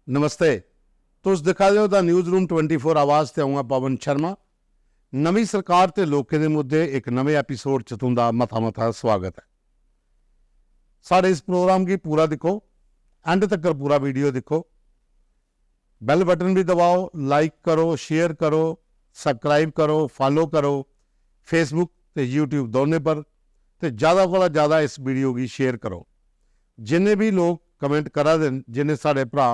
नमस्ते। तुस दिखा रहे हो द न्यूज़ रूम 24 आवाज़ ते आऊँगा पवन शर्मा। नवी सरकार ते लोकें दे मुद्दे एक नवे एपीसोड च तुंदा मथा स्वागत है। साढ़े इस प्रोग्राम की पूरा दिक्खो, एंड तक पूरा वीडियो दिक्खो, बेल बटन भी दबाओ, लाइक करो, शेयर करो, सब्सक्राइब करो, फॉलो करो फेसबुक ते यूट्यूब दोनों पर, ते ज़्यादा को ज़्यादा इस वीडियो की शेयर करो। जिन्हें भी लोग कमेंट करा दे, जिन्हें साढ़े भरा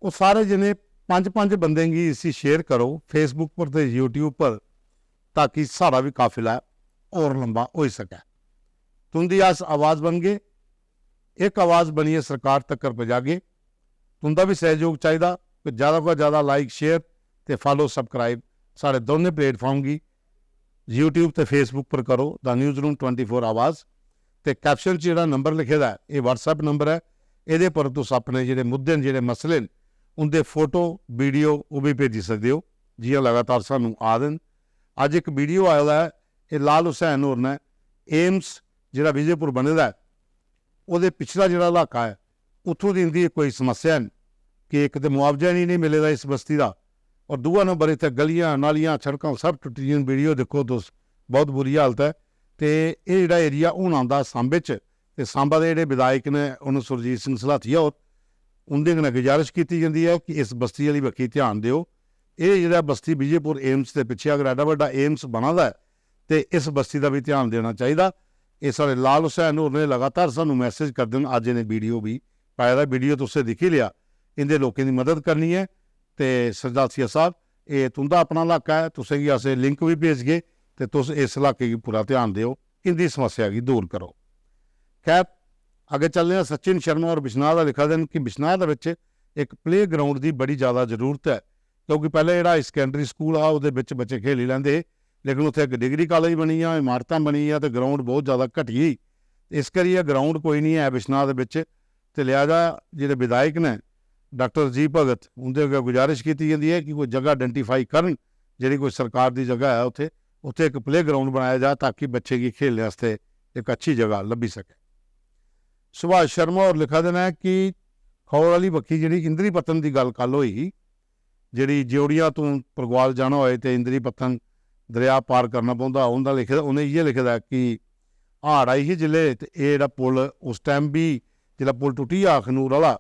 वो सारे जने पांच बंदे की इसी शेयर करो फेसबुक पर तो यूट्यूब पर, ताकि सारा भी काफिला और लंबा हो सके। तुंदी अस आवाज़ बन गए, एक आवाज़ बनिए सरकार तक पजागे। तुंदा भी सहयोग चाहिए कि ज़्यादा को ज़्यादा लाइक शेयर ते फॉलो सब्सक्राइब साढ़े दोनों प्लेटफॉर्म की यूट्यूब ते फेसबुक पर करो द न्यूज़ रूम 24 आवाज़। ते कैप्शन जो नंबर लिखे दा ये व्हाट्सएप नंबर है, ये पर तुस अपने जो मुद्दे जो मसले न उनके फोटो वीडियो वो भी भेजी सकते हो। जियां लगातार सानू आ दिन अज एक वीडियो आया है, ये लाल हुसैन होर ने एम्स जो विजयपुर बने का वो पिछला जो इलाका है उतों की इनकी कोई समस्या है कि एक तो मुआवजा नहीं मिलेगा इस बस्ती का, और दूआ नंबर इतने गलियां नालियां सड़कों सब टुटियां। वीडियो देखो तुस, बहुत बुरी हालत है। तो ये जो एरिया हूँ आता सांबे च, सांबा के जोड़े विधायक ने उन्होंने सुरजीत सिंह सलाथिया होर उनके कन्नै गुजारिश की जाती है कि इस बस्ती वाली बक्खी ध्यान दिओ। ये जो बस्ती विजयपुर एम्स के पिछे अगर एडा वड्डा एम्स बना है तो इस बस्ती का भी ध्यान देना चाहिए। ये सारे लाल हुसैन होर ने लगातार सानू मैसेज करते हैं, अज इन्हें वीडियो भी पाया था, वीडियो तुसें दिखी लिया। इन्हें लोगों की मदद करनी है। तो सरदासिया साहब ये तुंदा अपना इलाका है, तुसें गी अस लिंक भी भेज गए, तो तुस इस इलाके की पूरा ध्यान दिओ, इनकी समस्या की दूर करो। खैर अगे चलने हैं। सचिन शर्मा और बिश्नाह का लिखा देन कि बिश्नाह के एक प्ले ग्राउंड की बड़ी ज़्यादा जरूरत है, क्योंकि पहले जो सैकेंडरी स्कूल आ वो बच्चे खेली लेंदे, लेकिन उत्थे एक डिग्री कॉलेज बनी है, इमारत बनी है, तो ग्राउंड बहुत ज़्यादा घटी। इस करिए ग्राउंड कोई नहीं है बिश्नाह के। लिहाजा जो विधायक ने डॉक्टर जी भगत उनके अगर गुजारिश की जाती है कि कोई जगह आइडेंटिफाई करन जी कोई सरकार की जगह है उत्थे उत्थे एक प्ले ग्राउंड बनाया जाए, ताकि बच्चे की खेलने वास्ते एक अच्छी जगह लभी सके। सुभाष शर्मा और लिखा देना है कि खौर वाली बक्खी जी इंद्री पत्तन की गल कल हुई, जी ज्योड़िया तो परगवाल जाना होए तो इंद्री पत्तन दरिया पार करना पौंदा। उन्हें लिखे उन्हें ये लिखे कि हाड़ आई ही जिले, तो यह पुल उस टाइम भी जो पुल टुटी आ अखनूर वाला,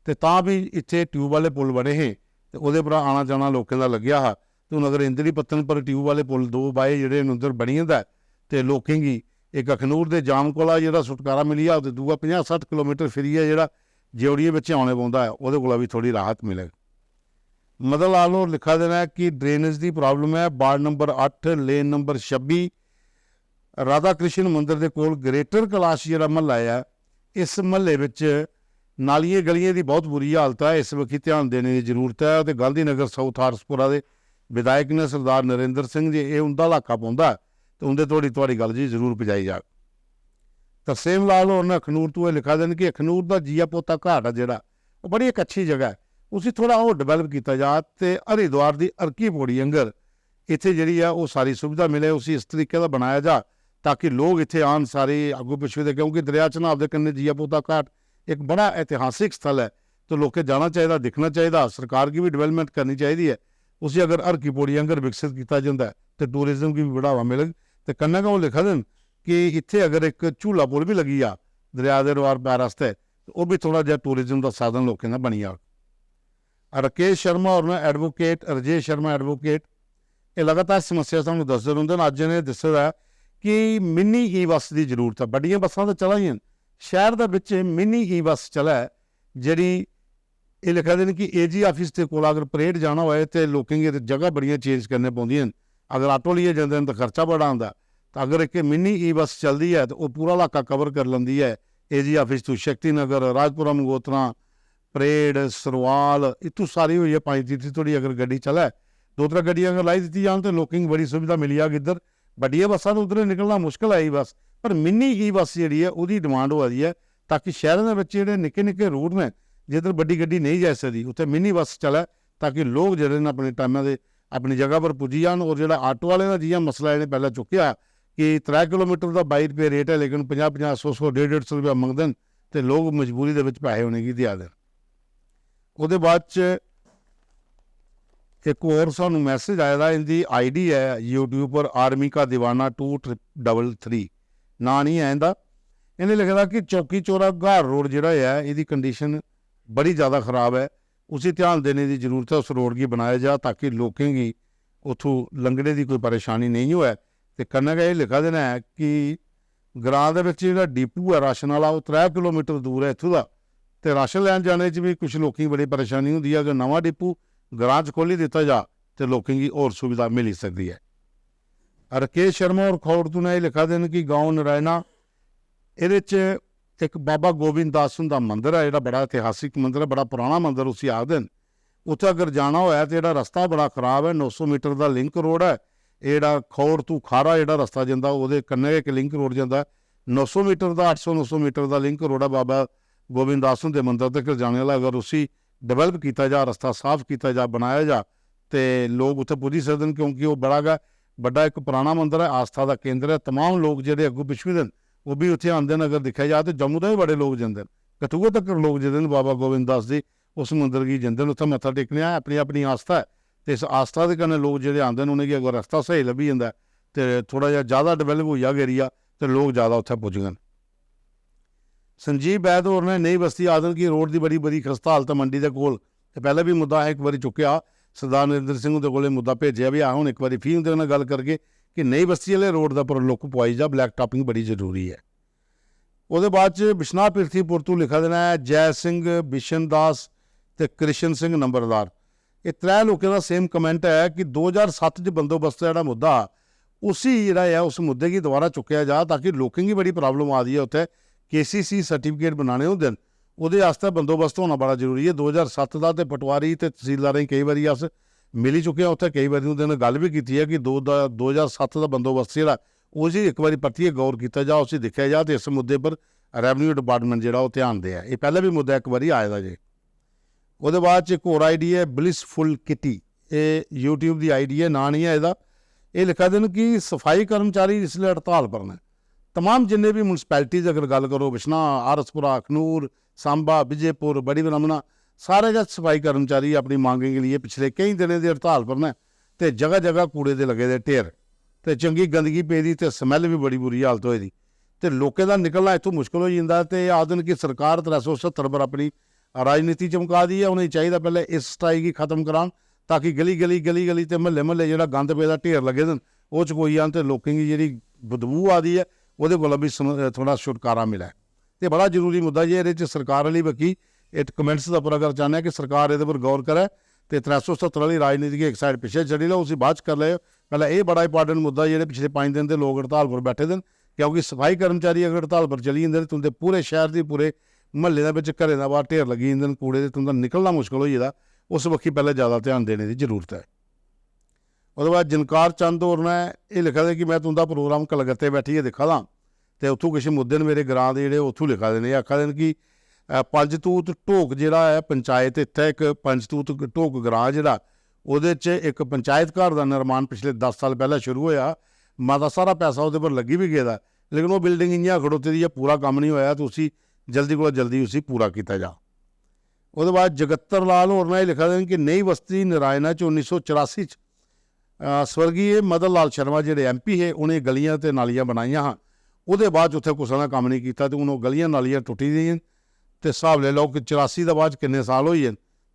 तो तां भी इत्थे ट्यूब वाले पुल बने हैं, तो वो पर आना जाना लोगों का लग्या हा। तो हूँ अगर इंद्री पत्तन पर ट्यूब वाले पुल दो बाए जोड़े उधर बनी जंदा तो लोगों की एक अखनूर के जाम कोला जो छुटकारा मिली आ, तो दूआ 50-60 किलोमीटर फिरिए जो ज्योड़िए बच्चे आने पौंदा है, वो कोला भी थोड़ी राहत मिले। मदन लाल होर लिखा देना है कि ड्रेनेज की प्रॉब्लम है। Ward number 8 lane number 26 Radha Krishna मंदिर के कोल ग्रेटर कैलाश जो महला है, इस महल्ले में नालियां गलियां की बहुत बुरी हालत है। इस बक्खी ध्यान देने की जरूरत है। तो गांधी नगर साउथ हारसपुरा के विधायक ने सरदार नरेंद्र सिंह जी, ये उनका इलाका पौंदा, तो उनके थोड़ी गल जी जरूर पजाई जा। तरसेम लाल होर ने अखनूर तो लिखा देन कि अखनूर का जिया पोता घाट है जोड़ा वो बड़ी एक अच्छी जगह है, उसी थोड़ा और डिवेलप किया जा, तो हरिद्वार की अर्की पौड़ी अंगर इत्थे जी वो सारी सुविधा मिले, उसी इस तरीके का बनाया जा ताकि लोग इत्थे आन सारे अगू पिछू दे, क्योंकि दरिया चनाब के कन्ने जिया पोता घाट एक बड़ा ऐतिहासिक स्थल है। तो लोग जाना चाहिए, दिखना चाहिए, सरकार की भी डिवेलपमेंट करनी चाहिए है। उसी अगर अर्की पौड़ी अंगर विकसित किया जाता है तो टूरिज्म की भी बढ़ावा मिले। तो कन्नै वो लिखा देन कि इत्थे अगर एक झूला पुल भी लगी आ दरिया के रवार पैर वास्ते, तो वह भी थोड़ा जहा टूरिज्म का साधन लोगों का बनी आ। राकेश शर्मा और एडवोकेट राजेश शर्मा एडवोकेट ये लगातार समस्या सानू दसदे रहिंदे। अज इन्हें दस्सिया कि मिनी ई बस की जरूरत है। बड़ियां बसां तो चला ही शहर के मिनी ई बस चला है जी। ये लिखा देन कि AG ऑफिस के कोल अगर परेड जाना होए तो लोगों की जगह बड़ियां चेंज करने पौंदियां। अगर ऑटो लिए जाते हैं तो खर्चा बड़ा आता, तो अगर एक मिनी ई बस चलती है तो वह पूरा इलाका कवर कर लेंदी है। AG ऑफिस तो शक्ति नगर राजपुरा मंगोत्रा परेड सरवाल इतों सारी हुई है 5 तीर्थी थोड़ी अगर गड्डी चले 2-3 गड्डियां अगर लाई दी जान तो लोगों की बड़ी सुविधा मिली आ। इधर बड़िया बसा तो उधर निकलना मुश्किल है ई बस, पर मिनी ई बस जी है वो डिमांड हो रही है, ताकि शहरों के जो निके निके रूट ने जिधर बड़ी गड्डी नहीं जा सकती उत्थे मिनी बस चले, ताकि लोग जोड़े अपने टाइम से अपनी जगह पर पुजी जान। और जो आटो वाले का जिया मसला इन्हें पहले चुकया कि 3 किलोमीटर का 22 रुपये रेट है, लेकिन 50-50 100-100 150-150 रुपया मंगते हैं, तो लोग मजबूरी के पैसे होने की दिया दें। ਉਹਦੇ ਬਾਅਦ 'ਚ एक और सानू मैसेज आया था, इनकी ID है यूट्यूब पर आर्मी का दीवाना 233 ना नहीं है इनका। इन्हें लिखा था कि चौकी चौरा घार रोड जोड़ा है इसकी कंडीशन बड़ी ज़्यादा खराब है, उसी ध्यान देने की जरूरत है, उस रोड की बनाया जा ताकि लोगों की उतों लंघने की कोई परेशानी नहीं होए। तो कन्नै गै लिखा देना है कि ग्रां दे विच जिहड़ा डिपू है राशन वाला वो 3 किलोमीटर दूर है इत्थों का, तो राशन लैन जाने च भी कुछ लोगों की बड़ी परेशानी होंदी है। अगर नवा डिपू ग्रां च खोली दिता जा तो लोगों की और सुविधा मिल सकती है। राकेश शर्मा और खौड़तू ने लिखा देन कि गाँव नारायणा ये एक बाबा गोबिंद दास का मंदिर है, जो बड़ा इतिहासिक मंदिर है, बड़ा पुराना मंदिर उसी आखते हैं। उत्थे अगर जाना होया तो जो रस्ता बड़ा खराब है, 900 मीटर का लिंक रोड है, ये खौड़तू खारा जो रस्ता जाता वो कन्ने एक लिंक रोड जाता 900 मीटर का, 800-900 मीटर का लिंक रोड है बाबा गोबिंद दास के मंदिर तक जाने वाला। अगर उसी डिवेलप किया जा, रस्ता साफ किया जा, बनाया जा तो लोग उत्थे पुजी सकते, क्योंकि वो बड़ा बड़ा एक पुराना मंदिर है, आस्था का केंद्र है। तमाम लोग जो अगू पिछू दिन वो भी उत्थे आते हैं। अगर देखा जाए तो जम्मू के भी बड़े लोग जाते हैं, कठुआ तक लोग जाते हैं बाबा गोबिंद दास जी उस मंदिर की जाते हैं, उत्थे मत्था टेकने अपनी अपनी आस्था है। तो इस आस्था के कन्नै लोग जो आते हैं उन्हें अगर रस्ता सही लभी जाता तो थोड़ा जिहा ज़्यादा डिवेलप हो जाएगा एरिया, तो लोग ज़्यादा उत्थे पुजन। संजीव बैद होर ने नई बस्ती आदन की रोड की बड़ी बड़ी खस्ता हालत मंडी के कोल, पहले भी मुद्दा एक बार चुकया, सरदार नरेंद्र सिंह के कोले मुद्दा भेजा भी आ, हुण एक बार फिर उहदे नाल गल करके कि नई बस्ती वाले रोड का पर लुक पवाई जा, ब्लैक टॉपिंग बड़ी जरूरी है। उसदे बाद च बिश्नाह पिरथीपुर तो लिखा देना है जय सिंह, बिशन दास ते कृष्ण सिंह नंबरदार, ये 3 लोगों का सेम कमेंट है कि 2007 च बंदोबस्त का जो मुद्दा उसी जिहड़ा है उस मुद्दे की दोबारा चुकया जा, ताकि लोगों की बड़ी प्रॉब्लम आ रही है उत्थे KCC सर्टिफिकेट बनाने होंदे न, उहदे वास्ते बंदोबस्त होना बड़ा जरूरी है। 2007 का तो पटवारी तो तहसीलदारें कई बार अस मिली चुके हैं, उत्थे कई बार उहदे नाल गल भी की है कि 2007 का बंदोबस्त जिहड़ा उसी एक बार परतिए गौर किया जा, उसी देखा जा, तो इस मुद्दे पर रेवन्यू डिपार्टमेंट जिहड़ा वो ध्यान दे। ये पहले भी मुद्दा एक बार आया था जी। उसदे बाद एक होर ID है ब्लिसफुल किटी, ये यूट्यूब की ID है, ना नहीं है इसदा। ये लिखा देन कि सफाई कर्मचारी इसलिए हड़ताल पर ने, तमाम जिन्हें भी मुनसिपैलिटीज़ अगर गल करो, बिश्नाह, आरसपुरा, अखनूर, सांबा, विजयपुर, बड़ी ब्राह्मणा, सारे जो सफाई कर्मचारी अपनी मांगे के लिए पिछले कई दिनों की हड़ताल पर ने, तो जगह जगह कूड़े के लगे दे ढेर, तो चंगी गंदगी पेदी, तो समैल भी बड़ी बुरी हालत होई दी, तो लोगों का निकलना इतों मुश्किल हो जाता। तो आदन की सरकार 370 पर अपनी राजनीति चमका दी है, उन्हें चाहिए पहले इस स्टाई की खत्म करान, ताकि गली गली गली गली तो महल्ले महल्ले जो गंद पेदा ढेर लगे दिन वो चकोई आन, तो लोगों की जी बदबू आ रही है वो भी थोड़ा छुटकारा मिला है। तो बड़ा जरूरी मुद्दा जी, ये सरकार वाली बकी एक कमेंट्स का पर अगर चाहते हैं कि सरकार ये पर गौर करे, तो 370 वाली राजनीति की एक साइड पिछले चढ़ी लो, उसी बाद कर ले। पहले ये बड़ा इंपॉर्टेंट मुद्दा जो पिछले 5 दिन के लोग हड़ताल पर बैठे दिन, क्योंकि सफाई कर्मचारी अगर हड़ताल पर चली जाते तुंदे पूरे शहर की पूरे महल्ले घरें का बाहर ढेर लगी जाते कूड़े के, तुंदा निकलना मुश्किल हो जाता, उस बक्खी पहले ज़्यादा ध्यान देने की जरूरत है। उसके बाद जनकार चंद होर ने यह लिखा था कि मैं तुंदा प्रोग्राम कलकत्ते बैठिए दिखा दा, तो उत्थों कुछ मुद्दे मेरे ग्रां के जोड़े उत्थों लिखा देने, आखा देन कि पंजतूत ढोक जिहड़ा है पंचायत, इत्थे एक पंजतूत ढोक ग्रां जिहड़ा ਉਹਦੇ 'ਚ एक पंचायत घर का निर्माण पिछले 10 साल पहले शुरू होया, माता सारा पैसा वो पर लगी भी गया, लेकिन वो बिल्डिंग इ'यां खड़ोती दी है, पूरा काम नहीं होया, तो उसी जल्दी को जल्दी उसी पूरा किया जा। उसके बाद जगत्तर लाल होर ने लिखा देन कि नई बस्ती नारायणा 1984 स्वर्गीय मदन लाल शर्मा जिहड़े MP है, उन्हें गलियां ते नालियां बनाईयां हाँ, ਉਹਦੇ ਬਾਅਦ ਉੱਥੇ ਕੁਛ ਨਾ ਕੰਮ नहीं किया, तो उन्होंने गलियां नालियां टुटी ਦੀਆਂ, तो हिसाब ले लो कि 84 का बाद किन्ने साल होई,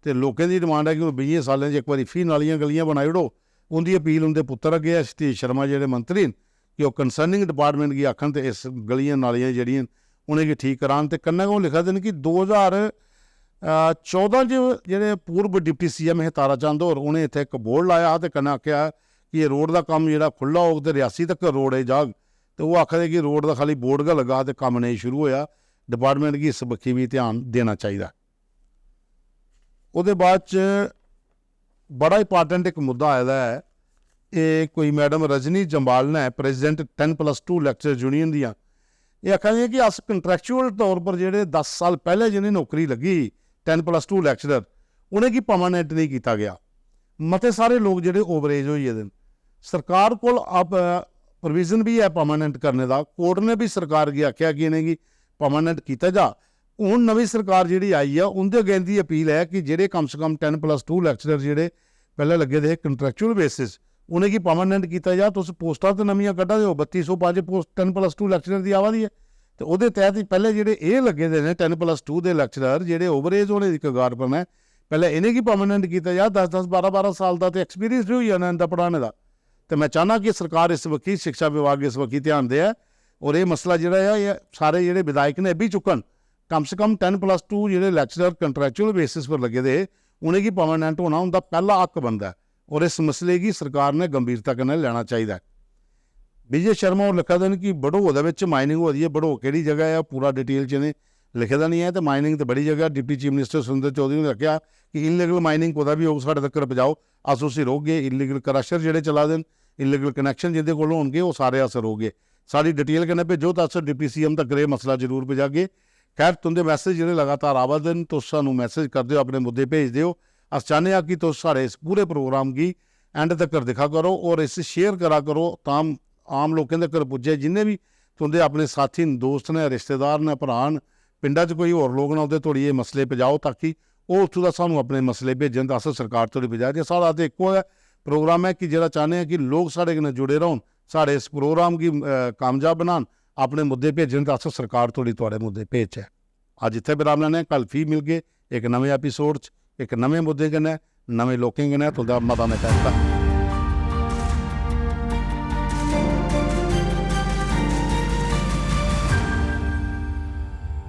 तो लोगों की डिमांड है कि 20 सालों एक बार फिर नालियां गलियां बनाई ओड़ो। उनकी अपील उनके पुत्र अगे है सतीश शर्मा जिहड़े मंत्री कि वह कंसर्निंग डिपार्टमेंट की आखन, तो इस गलियां नालियां जड़ियां उन्हें ठीक करान। तो कन्नै को लिखा देन कि 2014 जो पूर्व डिप्टी CM है तारा चंद होर, उन्हें इत्थे एक बोर्ड लाया, तो कन्नै आख्या कि ये रोड का काम जो खुला होग तो रियासी तक रोड है जाग, तो वो आखदे कि रोड का खाली बोर्ड का लगा, तो काम नहीं शुरू होया, डिपार्टमेंट की इस बक्खी भी ध्यान देना चाहिए। उसदे बाद बड़ा इंपॉर्टेंट एक मुद्दा आया है, ये कोई मैडम रजनी जंबाल ने प्रेजिडेंट 10+2 लैक्चर यूनियन दियाँ, ये आखा दी कि अस कंट्रैक्चुअल तौर पर जो 10 साल पहले जिन्हें नौकरी लगी 10+2 लैक्चरर, उन्हें की परमानेंट नहीं किया गया। मते सारे लोग जो ओवरेज हो गए, सरकार को अब प्रोविजन भी है परमानेंट करने का, कोर्ट ने भी सरकार की आख्या कि इन्हें परमानेंट किया जा, ਹੁਣ नवीं सरकार जिहड़ी आई आ उंदे अगेन दी अपील है कि जिहड़े कम से कम 10+2 लैक्चरर जिहड़े पहले लगे दे कंट्रैक्चुअल बेसिस उन्हें की परमानेंट किया जा। तुस पोस्टां तो नवीं कड्ढा दे हो 3205 पोस्ट 10+2 लैक्चरर की आवा दी है। तो वो तहत ही पहले जिहड़े ये लगे दे ने 10+2 के लैक्चरर जिहड़े ओवरेज होने की कगार पर है पहले इन्हें की परमानेंट किया जा। 10-10 12-12 साल का तो एक्सपीरियंस भी हो जाना इनका पढ़ाने का। तो मैं चाहना कि सरकार इस वक्की शिक्षा विभाग इस वक्की ध्यान दे और ये मसला जिहड़ा है ये सारे जिहड़े विधायक ने भी चुकन। कम से कम 10+2 जिहड़े लैक्चरर कंट्रैक्चुअल बेसिस पर लगे दे उन्हें की परमानेंट होना उनका पहला हक बनता है और इस मसले की सरकार ने गंभीरता कन्नै लेना चाहिए। विजय शर्मा और लिखा देन कि बड़ो दे माइनिंग हो रही है। बड़ो किहड़ी जगह है पूरा डिटेल च इन्हें लिखे दा नहीं है। तो माइनिंग तो बड़ी जगह deputy chief minister Surendra Choudhary ने रखा कि इलीगल माइनिंग कुदै भी हो साढ़े तक पहुँचाओ अस उसी रोकगे। इलीगल क्रशर जिहड़े चला देन इलीगल कनैक्शन जिंदे कोल होणगे वो सारे अस रोकगे। सारी डिटेल कन्नै भेजो तो अस डिप्टी सीएम तक ये मसला जरूर पजागे। खैर तुंदे मैसेज जिहड़े लगातार आवा दे न तुस सानूं मैसेज कर दिओ अपने मुद्दे भेज दिओ। अस चाहते हैं कि तुस साढ़े इस पूरे प्रोग्राम की एंड तक दिखा करो और इस शेयर करा करो तां आम लोगों तक पुज्जे। जिन्हें भी तुंदे अपने साथी दोस्त ने रिश्तेदार ने भरा न पिंडा च कोई होर लोग ना उहदे तोड़ी ये मसले पजाओ ताकि वो उत्थों दा सानूं अपने मसले भेजन तो अस सरकार तोड़ी पजाए। साढ़ा तो एको है प्रोग्राम है कि जिहड़ा चाहते हैं कि लोग साढ़े कन्नै जुड़े रहन साढ़े इस प्रोग्राम की कामयाब बनान अपने मुद्दे भेजन तो अस सरकार तोड़ी तुहाडे मुद्दे भेजचै। अज इत्थे विराम लैने कल फ्ही मिलगे एक नवे एपीसोड च एक नवे मुद्दे कन्नै नवे लोकें कन्नै तुंदा मता मैं कहता।